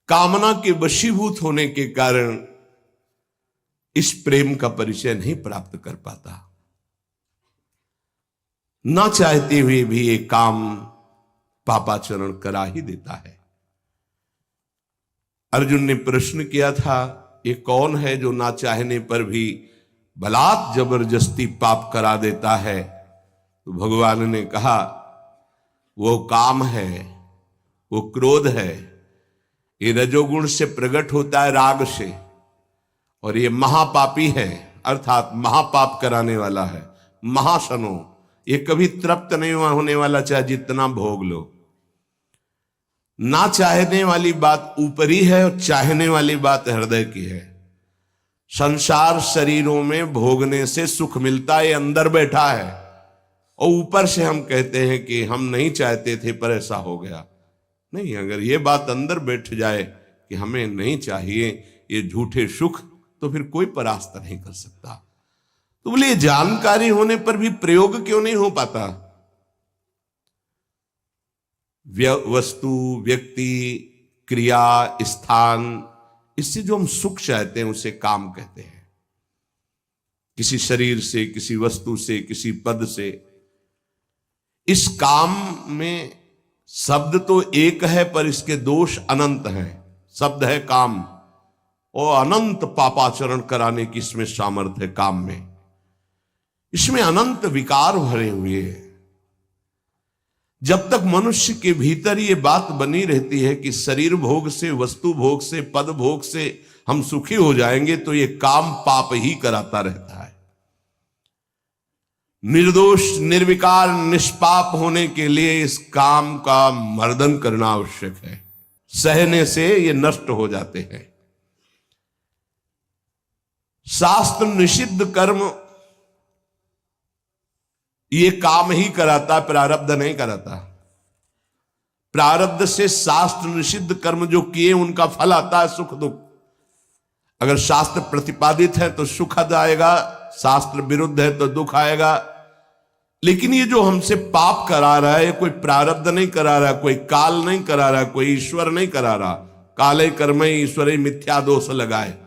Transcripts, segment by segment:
कामना के वशीभूत होने के कारण इस प्रेम का परिचय नहीं प्राप्त कर पाता। ना चाहते हुए भी ये काम पापाचरण करा ही देता है। अर्जुन ने प्रश्न किया था, ये कौन है जो ना चाहने पर भी बलात् जबरदस्ती पाप करा देता है? तो भगवान ने कहा, वो काम है, वो क्रोध है। ये रजोगुण से प्रकट होता है, राग से, और ये महापापी है, अर्थात महापाप कराने वाला है, महाशनो। ये कभी तृप्त नहीं होने वाला, चाहे जितना भोग लो। ना चाहने वाली बात ऊपरी है और चाहने वाली बात हृदय की है। संसार शरीरों में भोगने से सुख मिलता है, अंदर बैठा है, और ऊपर से हम कहते हैं कि हम नहीं चाहते थे पर ऐसा हो गया। नहीं, अगर ये बात अंदर बैठ जाए कि हमें नहीं चाहिए ये झूठे सुख, तो फिर कोई परास्त नहीं कर सकता। तो बोले, जानकारी होने पर भी प्रयोग क्यों नहीं हो पाता? वस्तु, व्यक्ति, क्रिया, स्थान, इससे जो हम सुख चाहते हैं उसे काम कहते हैं। किसी शरीर से, किसी वस्तु से, किसी पद से। इस काम में शब्द तो एक है पर इसके दोष अनंत हैं। शब्द है काम, और अनंत पापाचरण कराने की इसमें सामर्थ्य है। काम में इसमें अनंत विकार भरे हुए हैं। जब तक मनुष्य के भीतर ये बात बनी रहती है कि शरीर भोग से, वस्तु भोग से, पद भोग से हम सुखी हो जाएंगे, तो ये काम पाप ही कराता रहता है। निर्दोष, निर्विकार, निष्पाप होने के लिए इस काम का मर्दन करना आवश्यक है। सहने से ये नष्ट हो जाते हैं। शास्त्र निषिद्ध कर्म ये काम ही कराता, प्रारब्ध नहीं कराता। प्रारब्ध से शास्त्र निषिद्ध कर्म जो किए उनका फल आता है सुख दुख। अगर शास्त्र प्रतिपादित है तो सुख आएगा, शास्त्र विरुद्ध है तो दुख आएगा। लेकिन ये जो हमसे पाप करा रहा है, ये कोई प्रारब्ध नहीं करा रहा, कोई काल नहीं करा रहा, कोई ईश्वर नहीं करा रहा। काले कर्मे ईश्वरे मिथ्या दोष लगाए,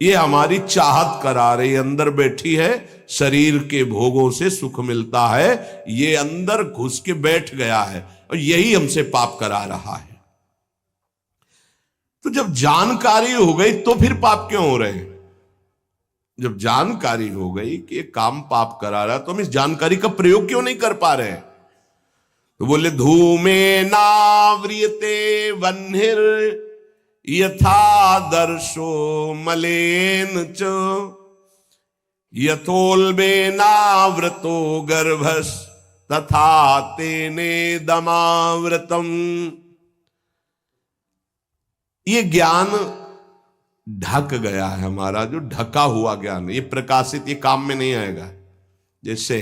ये हमारी चाहत करा रही, अंदर बैठी है। शरीर के भोगों से सुख मिलता है, ये अंदर घुस के बैठ गया है, और यही हमसे पाप करा रहा है। तो जब जानकारी हो गई तो फिर पाप क्यों हो रहे हैं? जब जानकारी हो गई कि ये काम पाप करा रहा है, तो हम इस जानकारी का प्रयोग क्यों नहीं कर पा रहे हैं? तो बोले, धूमे नाव्रियते वह्निर यथा दर्शो मलेन च यथोल्बे नाव्रतो गर्भस तथा तेने दमाव्रतम। ये ज्ञान ढक गया है हमारा, जो ढका हुआ ज्ञान, ये प्रकाशित, ये काम में नहीं आएगा। जैसे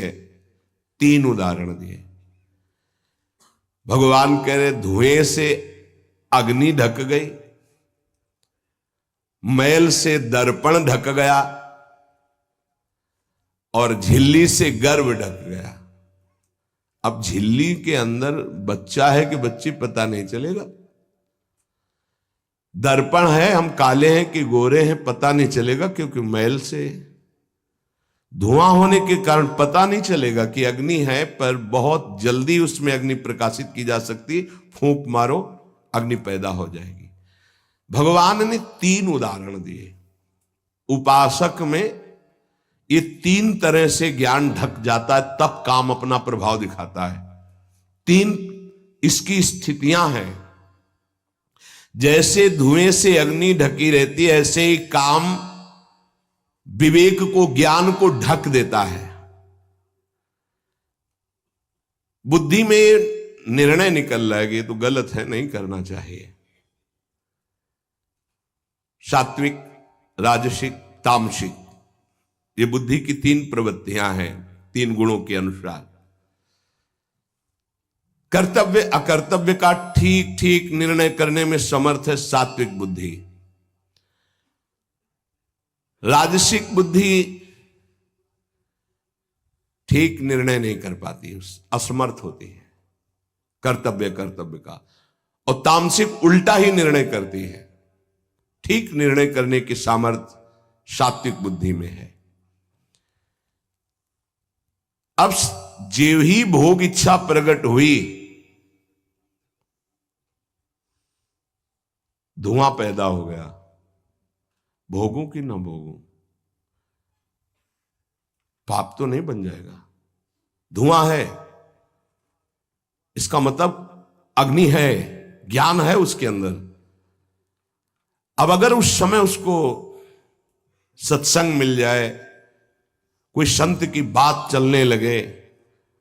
3 उदाहरण दिए। भगवान कह रहे, धुएं से अग्नि ढक गई, मैल से दर्पण ढक गया, और झिल्ली से गर्भ ढक गया। अब झिल्ली के अंदर बच्चा है कि बच्ची पता नहीं चलेगा। दर्पण है, हम काले हैं कि गोरे हैं पता नहीं चलेगा, क्योंकि मैल से धुआं होने के कारण पता नहीं चलेगा कि अग्नि है। पर बहुत जल्दी उसमें अग्नि प्रकाशित की जा सकती, फूंक मारो अग्नि पैदा हो जाएगी। भगवान ने 3 उदाहरण दिए। उपासक में ये 3 तरह से ज्ञान ढक जाता है, तब काम अपना प्रभाव दिखाता है। 3 इसकी स्थितियां हैं। जैसे धुएं से अग्नि ढकी रहती है, ऐसे ही काम विवेक को, ज्ञान को ढक देता है। बुद्धि में निर्णय निकल रहा है कि ये तो गलत है, नहीं करना चाहिए। सात्विक, राजसिक, तामसिक, ये बुद्धि की 3 प्रवृत्तियां हैं, 3 गुणों के अनुसार। कर्तव्य अकर्तव्य का ठीक ठीक निर्णय करने में समर्थ है सात्विक बुद्धि। राजसिक बुद्धि ठीक निर्णय नहीं कर पाती, असमर्थ होती है कर्तव्य का। और तामसिक उल्टा ही निर्णय करती है, ठीक निर्णय करने की सामर्थ्य सात्विक बुद्धि में है। अब जो ही भोग इच्छा प्रकट हुई, धुआं पैदा हो गया। भोगों की ना भोगों, पाप तो नहीं बन जाएगा। धुआं है, इसका मतलब अग्नि है, ज्ञान है उसके अंदर। अब अगर उस समय उसको सत्संग मिल जाए, कोई संत की बात चलने लगे,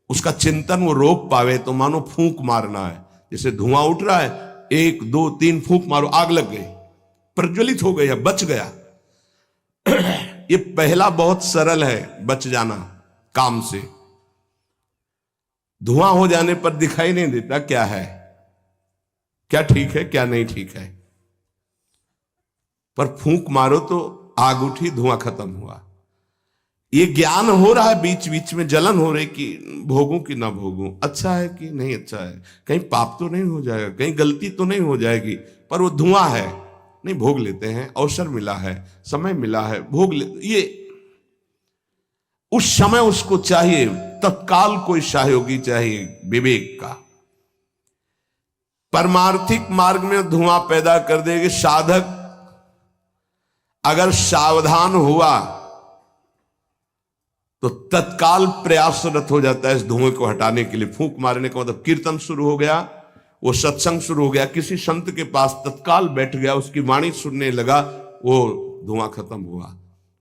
उसका चिंतन वो रोक पावे, तो मानो फूंक मारना है। जैसे धुआं उठ रहा है, 1 2 3 फूंक मारो, आग लग गई, प्रज्वलित हो गया, बच गया। ये पहला बहुत सरल है, बच जाना काम से। धुआं हो जाने पर दिखाई नहीं देता क्या है, क्या ठीक है क्या नहीं ठीक है, पर फूंक मारो तो आग उठी, धुआं खत्म हुआ। ये ज्ञान हो रहा है, बीच बीच में जलन हो रही कि भोगूं कि ना भोगूं, अच्छा है कि नहीं अच्छा है, कहीं पाप तो नहीं हो जाएगा, कहीं गलती तो नहीं हो जाएगी, पर वो धुआं है, नहीं भोग लेते हैं, अवसर मिला है, समय मिला है, भोग ले। ये उस समय उसको चाहिए, तत्काल कोई सहयोगी चाहिए विवेक का। परमार्थिक मार्ग में धुआं पैदा कर देगी। साधक अगर सावधान हुआ तो तत्काल प्रयासरत हो जाता है इस धुएं को हटाने के लिए। फूंक मारने का मतलब कीर्तन शुरू हो गया, वो सत्संग शुरू हो गया, किसी संत के पास तत्काल बैठ गया, उसकी वाणी सुनने लगा, वो धुआं खत्म हुआ।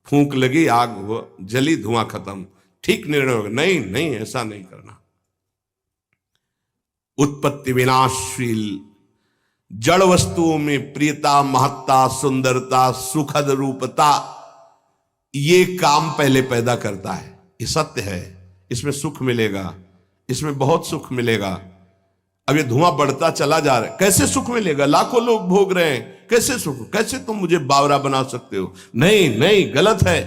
फूंक लगी, आग जली, धुआं खत्म, ठीक निर्णय होगा। नहीं नहीं, ऐसा नहीं करना। उत्पत्ति विनाशशील जड़ वस्तुओं में प्रियता, महत्ता, सुंदरता, सुखद रूपता, ये काम पहले पैदा करता है। ये सत्य है, इसमें सुख मिलेगा, इसमें बहुत सुख मिलेगा। अब ये धुआं बढ़ता चला जा रहा है, कैसे सुख मिलेगा? लाखों लोग भोग रहे हैं, कैसे सुख? कैसे तुम मुझे बावरा बना सकते हो? नहीं नहीं, गलत है।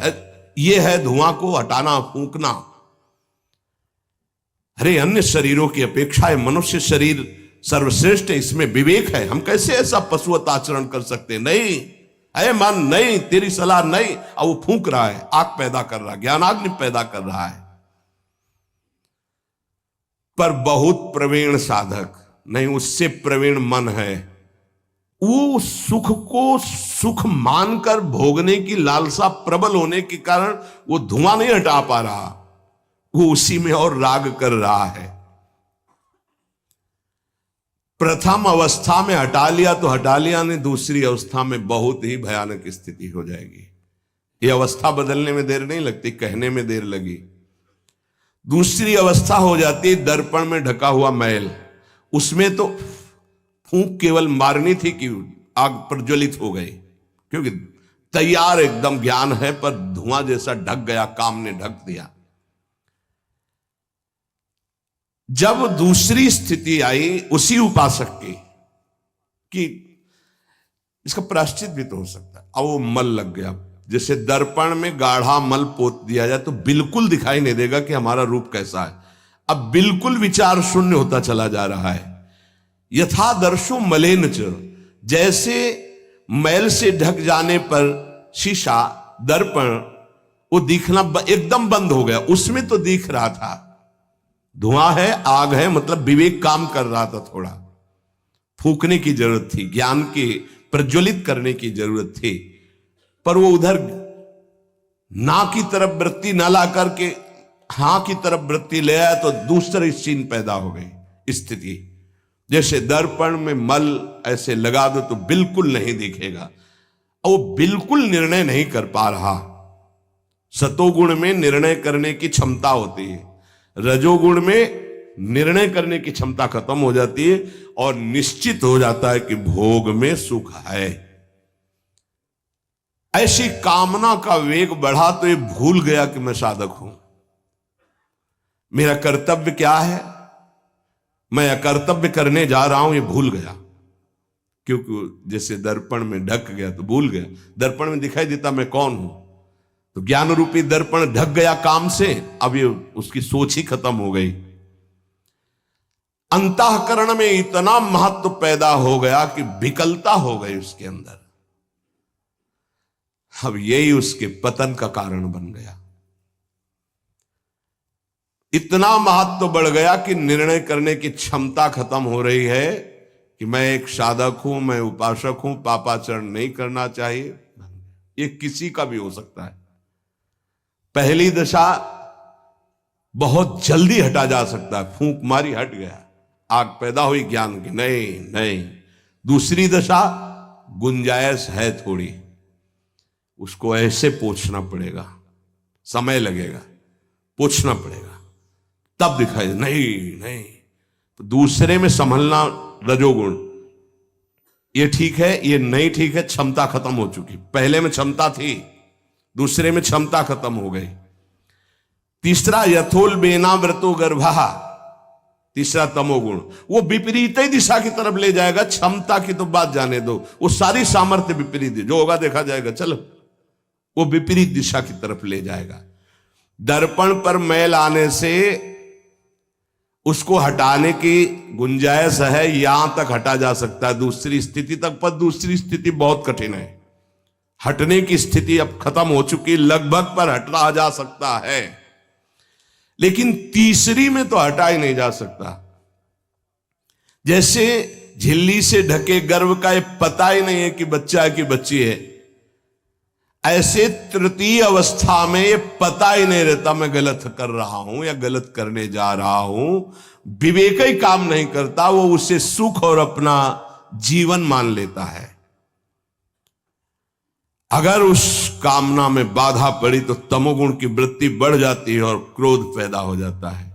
ये है धुआं को हटाना, फूंकना। अरे अन्य शरीरों की अपेक्षा मनुष्य शरीर सर्वश्रेष्ठ है, इसमें विवेक है, हम कैसे ऐसा पशुवत आचरण कर सकते? नहीं, अरे मन नहीं, तेरी सलाह नहीं। अब वो फूंक रहा है, आग पैदा कर रहा है, ज्ञानाग्नि पैदा कर रहा है। पर बहुत प्रवीण साधक नहीं, उससे प्रवीण मन है, वो सुख को सुख मानकर भोगने की लालसा प्रबल होने के कारण वो धुआं नहीं हटा पा रहा, वो उसी में और राग कर रहा है। प्रथम अवस्था में हटा लिया तो हटा लिया, नहीं दूसरी अवस्था में बहुत ही भयानक स्थिति हो जाएगी। ये अवस्था बदलने में देर नहीं लगती, कहने में देर लगी। दूसरी अवस्था हो जाती है दर्पण में ढका हुआ मैल। उसमें तो फूंक केवल मारनी थी कि आग प्रज्वलित हो गई, क्योंकि तैयार एकदम ज्ञान है, पर धुआं जैसा ढक गया, काम ने ढक दिया। जब दूसरी स्थिति आई उसी उपासक की कि इसका प्रायश्चित भी तो हो सकता है, अब वो मल लग गया। जैसे दर्पण में गाढ़ा मल पोत दिया जाए तो बिल्कुल दिखाई नहीं देगा कि हमारा रूप कैसा है। अब बिल्कुल विचार शून्य होता चला जा रहा है। यथा दर्शो मलेन च, जैसे मैल से ढक जाने पर शीशा, दर्पण, वो दिखना एकदम बंद हो गया। उसमें तो दिख रहा था, धुआं है, आग है, मतलब विवेक काम कर रहा था। थोड़ा फूंकने की जरूरत थी, ज्ञान के प्रज्वलित करने की जरूरत थी, पर वो उधर ना की तरफ वृत्ति ना ला करके हां की तरफ वृत्ति ले आया, तो दूसरी सीन पैदा हो गई स्थिति। जैसे दर्पण में मल ऐसे लगा दो तो बिल्कुल नहीं दिखेगा, और वो बिल्कुल निर्णय नहीं कर पा रहा। सतोगुण में निर्णय करने की क्षमता होती है, रजोगुण में निर्णय करने की क्षमता खत्म हो जाती है, और निश्चित हो जाता है कि भोग में सुख है। ऐसी कामना का वेग बढ़ा तो ये भूल गया कि मैं साधक हूं, मेरा कर्तव्य क्या है, मैं अकर्तव्य करने जा रहा हूं, ये भूल गया। क्योंकि जैसे दर्पण में ढक गया तो भूल गया, दर्पण में दिखाई देता मैं कौन हूं, तो ज्ञान रूपी दर्पण ढक गया काम से, अब ये उसकी सोच ही खत्म हो गई। अंतःकरण में इतना महत्व पैदा हो गया कि विकलता हो गई उसके अंदर। अब यही उसके पतन का कारण बन गया। इतना महत्व बढ़ गया कि निर्णय करने की क्षमता खत्म हो रही है कि मैं एक साधक हूं, मैं उपासक हूं, पापाचरण नहीं करना चाहिए। ये किसी का भी हो सकता है। पहली दशा बहुत जल्दी हटा जा सकता है, फूंक मारी हट गया, आग पैदा हुई ज्ञान की, नहीं नहीं। दूसरी दशा गुंजाइश है थोड़ी, उसको ऐसे पोंछना पड़ेगा, समय लगेगा, पोंछना पड़ेगा, तब दिखाई नहीं नहीं। तो दूसरे में संभलना रजोगुण, ये ठीक है, ये नहीं ठीक है, क्षमता खत्म हो चुकी। पहले में क्षमता थी, दूसरे में क्षमता खत्म हो गई। तीसरा यथोल बेना व्रतो गर्भा, तीसरा तमोगुण, वो विपरीत ही दिशा की तरफ ले जाएगा। क्षमता की तो बात जाने दो, वो सारी सामर्थ्य विपरीत, जो होगा देखा जाएगा, चलो, वो विपरीत दिशा की तरफ ले जाएगा। दर्पण पर मैल आने से उसको हटाने की गुंजाइश है, यहां तक हटा जा सकता है, दूसरी स्थिति तक, पर दूसरी स्थिति बहुत कठिन है। हटने की स्थिति अब खत्म हो चुकी, लगभग पर हटा जा सकता है, लेकिन तीसरी में तो हटा ही नहीं जा सकता। जैसे झिल्ली से ढके गर्भ का ये पता ही नहीं है कि बच्चा है कि बच्ची है, ऐसे तृतीय अवस्था में ये पता ही नहीं रहता मैं गलत कर रहा हूं या गलत करने जा रहा हूं। विवेक ही काम नहीं करता, वो उसे सुख और अपना जीवन मान लेता है। अगर उस कामना में बाधा पड़ी तो तमोगुण की वृत्ति बढ़ जाती है और क्रोध पैदा हो जाता है।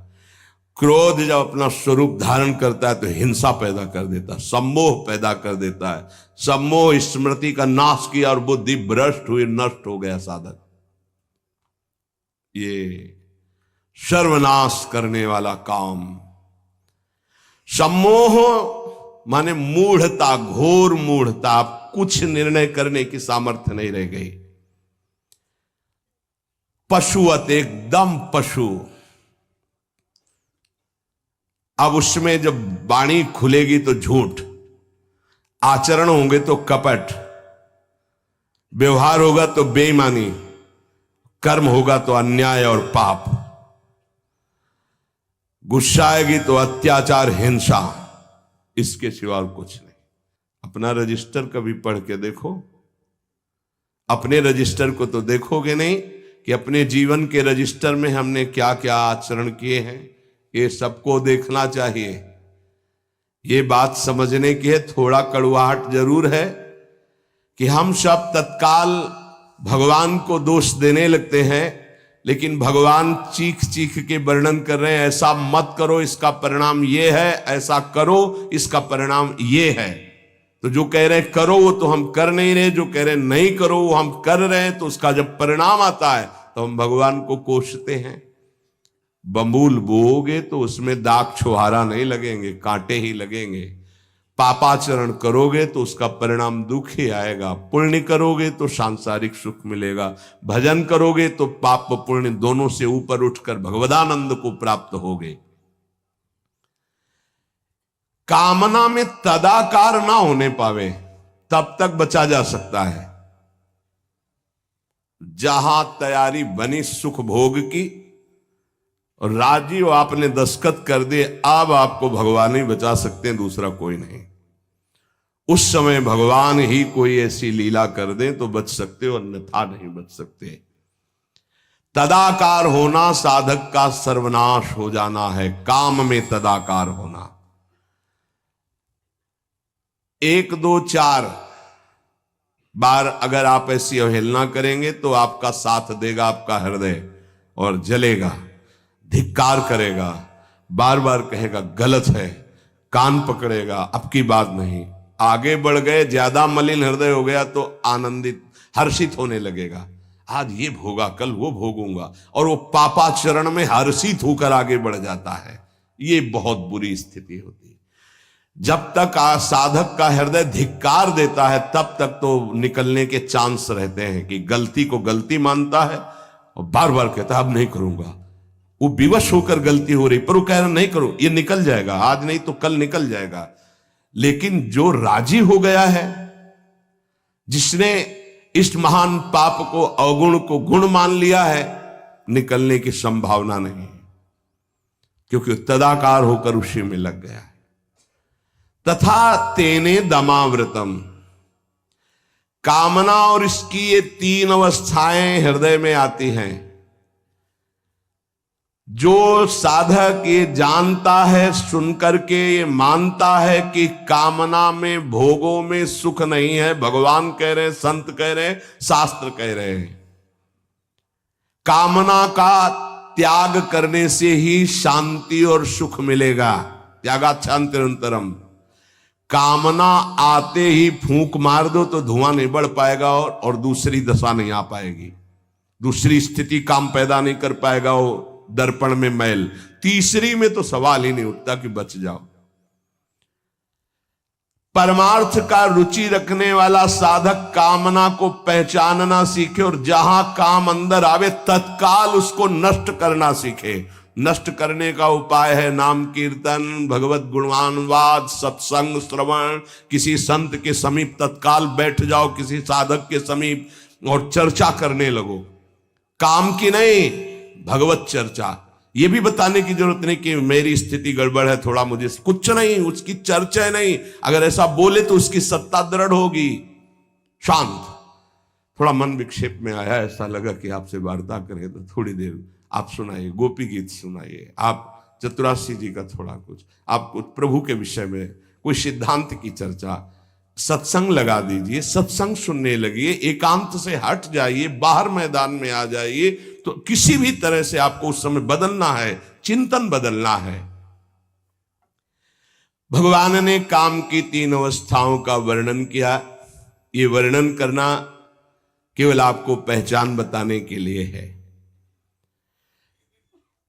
क्रोध जब अपना स्वरूप धारण करता है तो हिंसा पैदा कर देता है, सम्मोह पैदा कर देता है। सम्मोह स्मृति का नाश किया और बुद्धि भ्रष्ट हुई, नष्ट हो गया साधक। ये सर्वनाश करने वाला काम। सम्मोह माने मूढ़ता, घोर मूढ़ता, कुछ निर्णय करने की सामर्थ्य नहीं रह गई। पशुवत, एकदम पशु। अब उसमें जब वाणी खुलेगी तो झूठ, आचरण होंगे तो कपट, व्यवहार होगा तो बेईमानी, कर्म होगा तो अन्याय और पाप, गुस्सा आएगी तो अत्याचार, हिंसा, इसके सिवा और कुछ नहीं। अपना रजिस्टर कभी पढ़ के देखो, अपने रजिस्टर को तो देखोगे नहीं कि अपने जीवन के रजिस्टर में हमने क्या क्या आचरण किए हैं। ये सबको देखना चाहिए। ये बात समझने की है, थोड़ा कड़वाहट जरूर है कि हम सब तत्काल भगवान को दोष देने लगते हैं, लेकिन भगवान चीख चीख के वर्णन कर रहे हैं, ऐसा मत करो इसका परिणाम ये है, ऐसा करो इसका परिणाम ये है। तो जो कह रहे हैं करो वो तो हम कर नहीं रहे, जो कह रहे हैं नहीं करो वो हम कर रहे हैं। तो उसका जब परिणाम आता है तो हम भगवान को कोसते हैं। बंबूल बोओगे तो उसमें दाग छुहारा नहीं लगेंगे, कांटे ही लगेंगे। पापाचरण करोगे तो उसका परिणाम दुख ही आएगा। पुण्य करोगे तो सांसारिक सुख मिलेगा, भजन करोगे तो पाप पुण्य दोनों से ऊपर उठकर भगवदानंद को प्राप्त होगे। कामना में तदाकार ना होने पावे तब तक बचा जा सकता है। जहां तैयारी बनी सुख भोग की और राजी हो आपने दस्तखत कर दिए, अब आपको भगवान ही बचा सकते हैं, दूसरा कोई नहीं। उस समय भगवान ही कोई ऐसी लीला कर दे तो बच सकते हो, अन्यथा नहीं बच सकते। तदाकार होना साधक का सर्वनाश हो जाना है। काम में तदाकार होना। 1 2 4 बार अगर आप ऐसी अवहेलना करेंगे तो आपका साथ देगा आपका हृदय और जलेगा, धिक्कार करेगा, बार बार कहेगा गलत है, कान पकड़ेगा, अब की बात नहीं। आगे बढ़ गए, ज्यादा मलिन हृदय हो गया तो आनंदित हर्षित होने लगेगा, आज ये भोगा कल वो भोगूंगा, और वो पापाचरण में हर्षित होकर आगे बढ़ जाता है। ये बहुत बुरी स्थिति होती है। जब तक साधक का हृदय धिक्कार देता है तब तक तो निकलने के चांस रहते हैं कि गलती को गलती मानता है और बार बार कहता है अब नहीं करूंगा। वो विवश होकर गलती हो रही पर वो कह रहा नहीं करो, ये निकल जाएगा, आज नहीं तो कल निकल जाएगा। लेकिन जो राजी हो गया है, जिसने इस महान पाप को, अवगुण को गुण मान लिया है, निकलने की संभावना नहीं, क्योंकि तदाकार होकर उसी में लग गया है। तथा तेने दमावृतम, कामना और इसकी ये तीन अवस्थाएं हृदय में आती हैं। जो साधक ये जानता है, सुनकर के ये मानता है कि कामना में, भोगों में सुख नहीं है, भगवान कह रहे हैं, संत कह रहे हैं, शास्त्र कह रहे हैं, कामना का त्याग करने से ही शांति और सुख मिलेगा। त्यागात् शांतिरंतरम। कामना आते ही फूंक मार दो तो धुआं नहीं बढ़ पाएगा और दूसरी दशा नहीं आ पाएगी, दूसरी स्थिति काम पैदा नहीं कर पाएगा, वो दर्पण में मैल, तीसरी में तो सवाल ही नहीं उठता कि बच जाओ। परमार्थ का रुचि रखने वाला साधक कामना को पहचानना सीखे और जहां काम अंदर आवे तत्काल उसको नष्ट करना सीखे। नष्ट करने का उपाय है नाम कीर्तन, भगवत गुणवानवाद, सत्संग, श्रवण। किसी संत के समीप तत्काल बैठ जाओ, किसी साधक के समीप, और चर्चा करने लगो, काम की नहीं, भगवत चर्चा। ये भी बताने की जरूरत नहीं कि मेरी स्थिति गड़बड़ है, थोड़ा मुझे, कुछ नहीं, उसकी चर्चा नहीं। अगर ऐसा बोले तो उसकी सत्ता दृढ़ होगी। शांत, थोड़ा मन विक्षेप में आया, ऐसा लगा कि आपसे वार्ता करें तो थोड़ी देर आप सुनाइए, गोपी गीत सुनाइए, आप चतुराशी जी का थोड़ा कुछ, आप कुछ प्रभु के विषय में कोई सिद्धांत की चर्चा, सत्संग लगा दीजिए, सत्संग सुनने लगिए, एकांत से हट जाइए, बाहर मैदान में आ जाइए। तो किसी भी तरह से आपको उस समय बदलना है, चिंतन बदलना है। भगवान ने काम की तीन अवस्थाओं का वर्णन किया। ये वर्णन करना केवल आपको पहचान बताने के लिए है।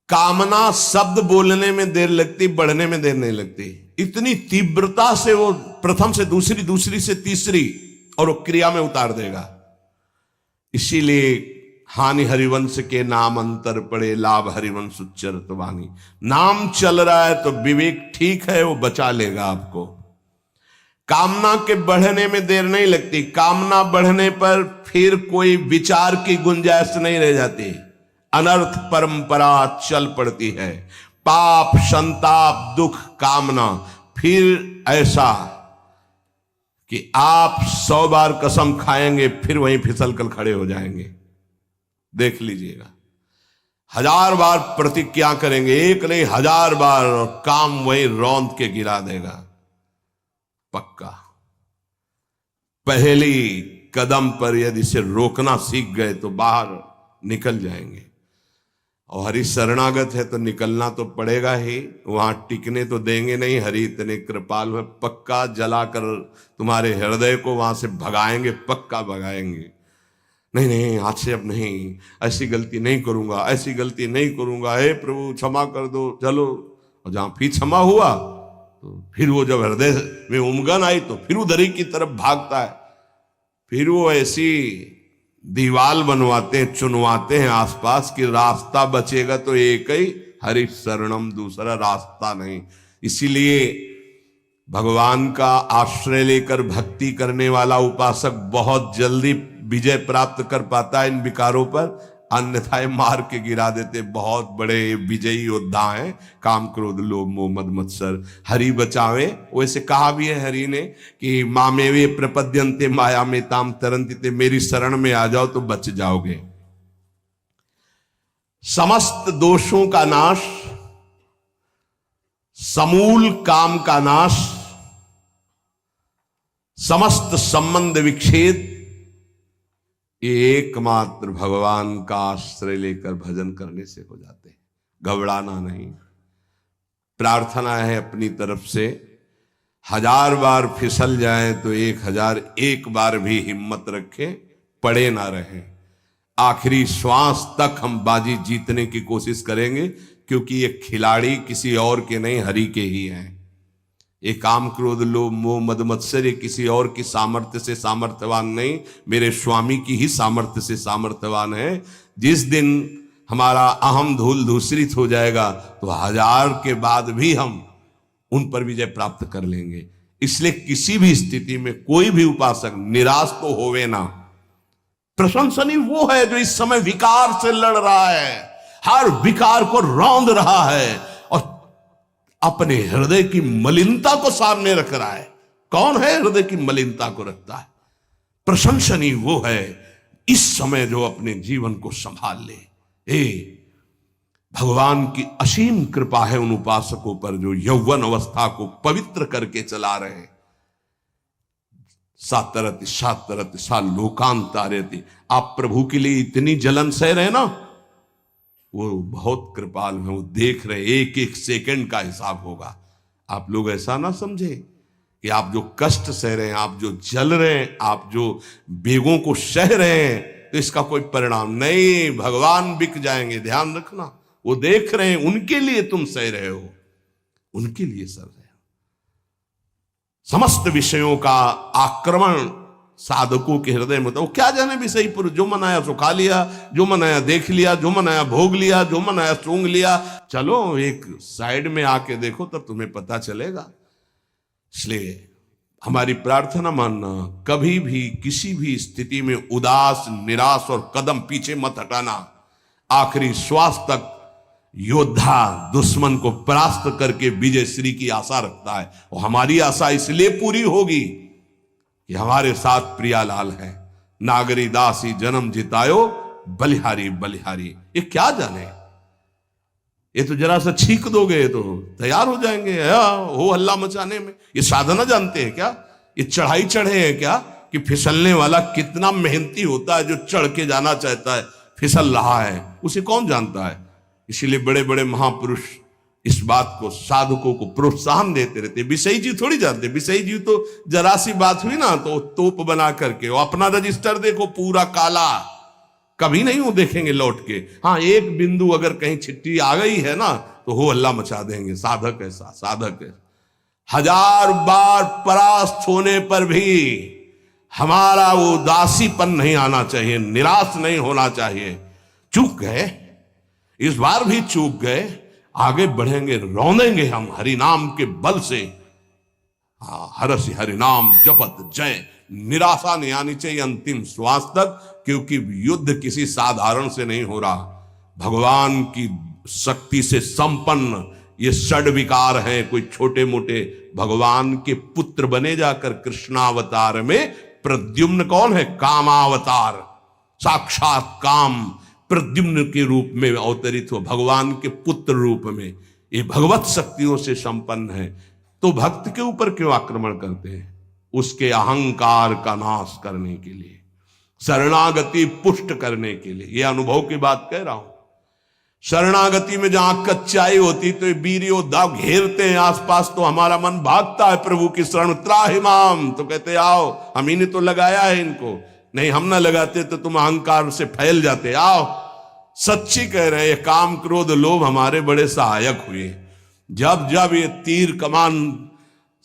कामना शब्द बोलने में देर लगती, बढ़ने में देर नहीं लगती। इतनी तीव्रता से वो प्रथम से दूसरी, दूसरी से तीसरी, और वो क्रिया में उतार देगा। इसीलिए हानि हरिवंश के नाम अंतर पड़े, लाभ हरिवंश उच्चरत वाणी। नाम चल रहा है तो विवेक ठीक है, वो बचा लेगा आपको। कामना के बढ़ने में देर नहीं लगती। कामना बढ़ने पर फिर कोई विचार की गुंजाइश नहीं रह जाती, अनर्थ परंपरा चल पड़ती है। पाप, संताप, दुख, कामना, फिर ऐसा कि आप 100 बार कसम खाएंगे फिर वहीं फिसल कर खड़े हो जाएंगे। देख लीजिएगा, 1000 बार प्रतिज्ञा करेंगे, एक नहीं 1000 बार, और काम वहीं रौंद के गिरा देगा पक्का। पहली कदम पर यदि से रोकना सीख गए तो बाहर निकल जाएंगे। और हरि शरणागत है तो निकलना तो पड़ेगा ही, वहां टिकने तो देंगे नहीं। हरि इतने कृपालु है, पक्का जलाकर तुम्हारे हृदय को वहां से भगाएंगे, पक्का भगाएंगे। नहीं नहीं, आज से अब नहीं, ऐसी गलती नहीं करूंगा, ऐसी गलती नहीं करूंगा, हे प्रभु क्षमा कर दो, चलो। और जहां फिर क्षमा हुआ तो फिर वो जब हृदय में उमगन आई तो फिर उधर ही की तरफ भागता है। फिर वो ऐसी दीवाल बनवाते हैं, चुनवाते हैं आसपास कि रास्ता बचेगा तो एक ही, हरि शरणम, दूसरा रास्ता नहीं। इसीलिए भगवान का आश्रय लेकर भक्ति करने वाला उपासक बहुत जल्दी विजय प्राप्त कर पाता है इन विकारों पर, अन्यथा मार के गिरा देते। बहुत बड़े विजयी योद्धा हैं, काम, क्रोध, लोभ, मोह, मद, मत्सर। हरि बचावे। वैसे कहा भी है हरि ने कि मामेवे प्रपद्यन्ते माया में ताम तरन्ति, मेरी शरण में आ जाओ तो बच जाओगे। समस्त दोषों का नाश, समूल काम का नाश, समस्त संबंध विच्छेद, एकमात्र भगवान का आश्रय लेकर भजन करने से हो जाते हैं। घबराना नहीं। प्रार्थना है अपनी तरफ से, 1000 बार फिसल जाए तो 1001 बार भी हिम्मत रखें, पड़े ना रहें। आखिरी श्वास तक हम बाजी जीतने की कोशिश करेंगे, क्योंकि ये खिलाड़ी किसी और के नहीं, हरि के ही हैं। ये काम, क्रोध, लोभ, मोह, मद, मत्सर, ये किसी और की सामर्थ्य से सामर्थ्यवान नहीं, मेरे स्वामी की ही सामर्थ्य से सामर्थ्यवान है। जिस दिन हमारा अहम धूल धूसरित हो जाएगा तो 1000 के बाद भी हम उन पर विजय प्राप्त कर लेंगे। इसलिए किसी भी स्थिति में कोई भी उपासक निराश तो होवे ना, प्रशंसनीय वो है जो इस समय विकार से लड़ रहा है, हर विकार को रौंद रहा है और अपने हृदय की मलिनता को सामने रख रहा है। कौन है हृदय की मलिनता को रखता है? प्रशंसनीय वो है इस समय जो अपने जीवन को संभाल ले। भगवान की असीम कृपा है उन उपासकों पर जो यौवन अवस्था को पवित्र करके चला रहे हैं। सातरति सातरति सा लोकांतारति। आप प्रभु के लिए इतनी जलन सह रहे ना, वो बहुत कृपाल है, वो देख रहे, एक एक सेकंड का हिसाब होगा। आप लोग ऐसा ना समझे कि आप जो कष्ट सह रहे हैं, आप जो जल रहे हैं, आप जो बेगों को सह रहे हैं, तो इसका कोई परिणाम नहीं। भगवान बिक जाएंगे, ध्यान रखना। वो देख रहे हैं, उनके लिए तुम सह रहे हो, उनके लिए सह रहे हो। समस्त विषयों का आक्रमण साधकों के हृदय में, तो क्या जाने विषय पुरुष, जो मन आया सो खा लिया, जो मन आया देख लिया, जो मन आया भोग लिया, जो मन आया सूंघ लिया। चलो एक साइड में आके देखो, तब तुम्हें पता चलेगा। इसलिए हमारी प्रार्थना मानना, कभी भी किसी भी स्थिति में उदास, निराश और कदम पीछे मत हटाना। आखिरी श्वास तक योद्धा दुश्मन को परास्त करके विजय श्री की आशा रखता है, और हमारी आशा इसलिए पूरी होगी कि हमारे साथ प्रियालाल है। नागरी दासी जन्म जितायो, बलिहारी बलिहारी। ये क्या जाने, ये तो जरा सा छींक दोगे तो तैयार हो जाएंगे हो हल्ला मचाने में। ये साधना जानते हैं क्या? ये चढ़ाई चढ़े हैं क्या कि फिसलने वाला कितना मेहनती होता है जो चढ़ के जाना चाहता है, फिसल रहा है, उसे कौन जानता है। इसीलिए बड़े बड़े महापुरुष इस बात को, साधकों को प्रोत्साहन देते रहते। विषयी जी थोड़ी जानते, विषयी जी तो जरा सी बात हुई ना तो तोप बना करके, वो अपना रजिस्टर देखो पूरा काला, कभी नहीं वो देखेंगे लौट के। हाँ, एक बिंदु अगर कहीं छिट्टी आ गई है ना तो हो हल्ला मचा देंगे। साधक ऐसा, साधक है। 1000 बार परास्त होने पर भी हमारा वो उदासीपन नहीं आना चाहिए, निराश नहीं होना चाहिए। चूक गए, इस बार भी चूक गए, आगे बढ़ेंगे, रौंदेंगे हम हरिनाम के बल से। हरसि हरिनाम जपत जय। निराशा नहीं आनी चाहिए अंतिम श्वास तक, क्योंकि युद्ध किसी साधारण से नहीं हो रहा। भगवान की शक्ति से संपन्न ये षड विकार हैं, कोई छोटे मोटे। भगवान के पुत्र बने जाकर कृष्णावतार में प्रद्युम्न कौन है? कामावतार, साक्षात काम प्रद्युम्न के रूप में अवतरित हो, भगवान के पुत्र रूप में। ये भगवत शक्तियों से संपन्न है, तो भक्त के ऊपर क्यों आक्रमण करते हैं? उसके अहंकार का नाश करने के लिए, शरणागति पुष्ट करने के लिए। यह अनुभव की बात कह रहा हूं। शरणागति में जहां कच्चाई होती तो ये वीर योद्धा घेरते हैं आसपास, तो हमारा मन भागता है प्रभु की शरण। त्राहिमाम, तो कहते आओ, हम ही ने तो लगाया है इनको, नहीं हम ना लगाते तो तुम अहंकार से फैल जाते। आओ, सच्ची कह रहे हैं, ये काम क्रोध लोभ हमारे बड़े सहायक हुए। जब जब ये तीर कमान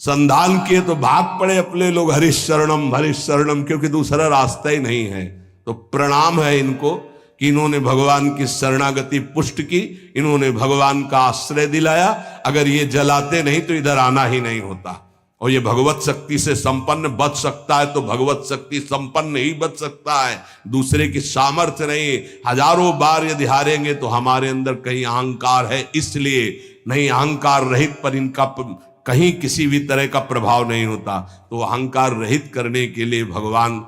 संधान किए तो भाग पड़े अपने लोग, हरीश शरणम, क्योंकि दूसरा रास्ता ही नहीं है। तो प्रणाम है इनको कि इन्होंने भगवान की शरणागति पुष्ट की, इन्होंने भगवान का आश्रय दिलाया। अगर ये जलाते नहीं तो इधर आना ही नहीं होता। और ये भगवत शक्ति से संपन्न बच सकता है तो भगवत शक्ति संपन्न ही बच सकता है, दूसरे की सामर्थ्य नहीं। हजारों बार यदि हारेंगे तो हमारे अंदर कहीं अहंकार है, इसलिए नहीं। अहंकार रहित पर इनका कहीं किसी भी तरह का प्रभाव नहीं होता। तो अहंकार रहित करने के लिए भगवान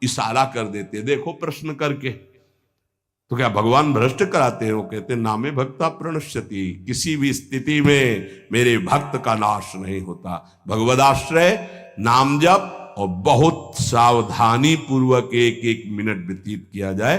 इशारा कर देते। देखो प्रश्न करके, तो क्या भगवान भ्रष्ट कराते हैं? वो कहते नामे भक्ता प्रणश्यति, किसी भी स्थिति में मेरे भक्त का नाश नहीं होता। भगवदाश्रय, नाम जप और बहुत सावधानी पूर्वक एक एक मिनट व्यतीत किया जाए